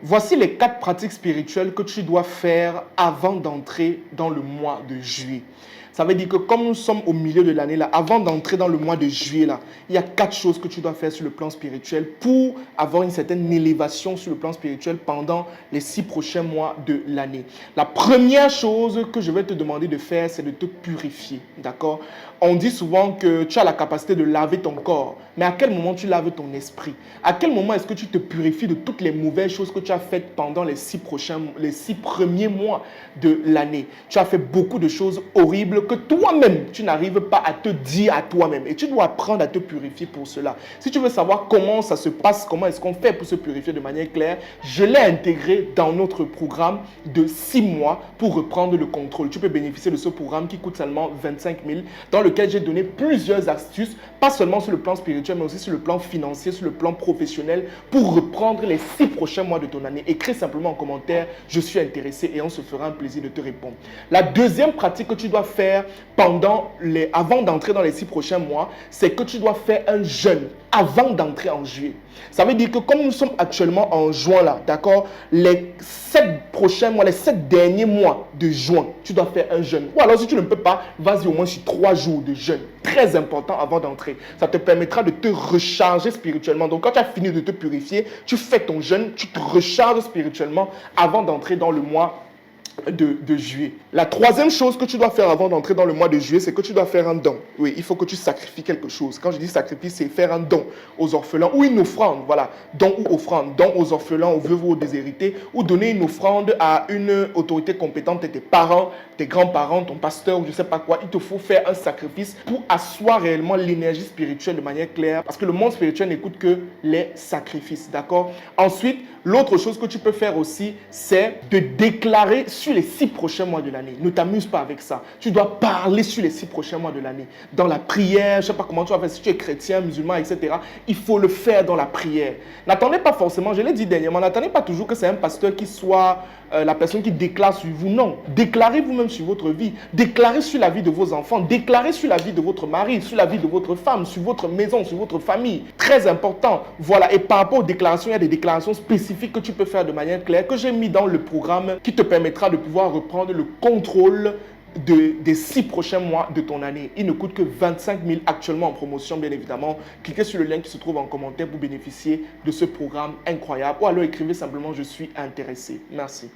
Voici les 4 pratiques spirituelles que tu dois faire avant d'entrer dans le mois de juillet. Ça veut dire que comme nous sommes au milieu de l'année, là, avant d'entrer dans le mois de juillet, là, il y a 4 choses que tu dois faire sur le plan spirituel pour avoir une certaine élévation sur le plan spirituel pendant les 6 prochains mois de l'année. La première chose que je vais te demander de faire, c'est de te purifier. D'accord? On dit souvent que tu as la capacité de laver ton corps, mais à quel moment tu laves ton esprit? À quel moment est-ce que tu te purifies de toutes les mauvaises choses que tu as faites pendant les 6 premiers mois de l'année? Tu as fait beaucoup de choses horribles que toi-même, tu n'arrives pas à te dire à toi-même. Et tu dois apprendre à te purifier pour cela. Si tu veux savoir comment ça se passe, comment est-ce qu'on fait pour se purifier de manière claire, je l'ai intégré dans notre programme de 6 mois pour reprendre le contrôle. Tu peux bénéficier de ce programme qui coûte seulement 25 000, dans lequel j'ai donné plusieurs astuces, pas seulement sur le plan spirituel, mais aussi sur le plan financier, sur le plan professionnel, pour reprendre les 6 prochains mois de ton année. Écris simplement en commentaire, je suis intéressé, et on se fera un plaisir de te répondre. La deuxième pratique que tu dois faire avant d'entrer dans les 6 prochains mois, c'est que tu dois faire un jeûne avant d'entrer en juillet. Ça veut dire que comme nous sommes actuellement en juin là, d'accord, les 7 prochains mois, les 7 derniers mois de juin, tu dois faire un jeûne. Ou alors si tu ne peux pas, vas-y au moins sur 3 jours de jeûne. Très important avant d'entrer. Ça te permettra de te recharger spirituellement. Donc quand tu as fini de te purifier, tu fais ton jeûne, tu te recharges spirituellement avant d'entrer dans le mois de juillet. La troisième chose que tu dois faire avant d'entrer dans le mois de juillet, c'est que tu dois faire un don. Oui, il faut que tu sacrifies quelque chose. Quand je dis sacrifice, c'est faire un don aux orphelins ou une offrande. Voilà, don ou offrande. Don aux orphelins, aux veuves ou aux déshérités, ou donner une offrande à une autorité compétente, tes parents, tes grands-parents, ton pasteur ou je ne sais pas quoi. Il te faut faire un sacrifice pour asseoir réellement l'énergie spirituelle de manière claire, parce que le monde spirituel n'écoute que les sacrifices. D'accord? Ensuite, l'autre chose que tu peux faire aussi, c'est de déclarer sur les 6 prochains mois de l'année. Ne t'amuse pas avec ça. Tu dois parler sur les 6 prochains mois de l'année. Dans la prière, je ne sais pas comment tu vas faire, si tu es chrétien, musulman, etc. Il faut le faire dans la prière. N'attendez pas forcément, je l'ai dit dernièrement, n'attendez pas toujours que c'est un pasteur qui soit la personne qui déclare sur vous. Non, déclarez vous-même sur votre vie. Déclarez sur la vie de vos enfants. Déclarez sur la vie de votre mari, sur la vie de votre femme, sur votre maison, sur votre famille. Très important. Voilà. Et par rapport aux déclarations, il y a des déclarations spécifiques que tu peux faire de manière claire, que j'ai mis dans le programme qui te permettra de pouvoir reprendre le contrôle des 6 prochains mois de ton année. Il ne coûte que 25 000 actuellement en promotion, bien évidemment. Cliquez sur le lien qui se trouve en commentaire pour bénéficier de ce programme incroyable. Ou alors écrivez simplement « Je suis intéressé ». Merci.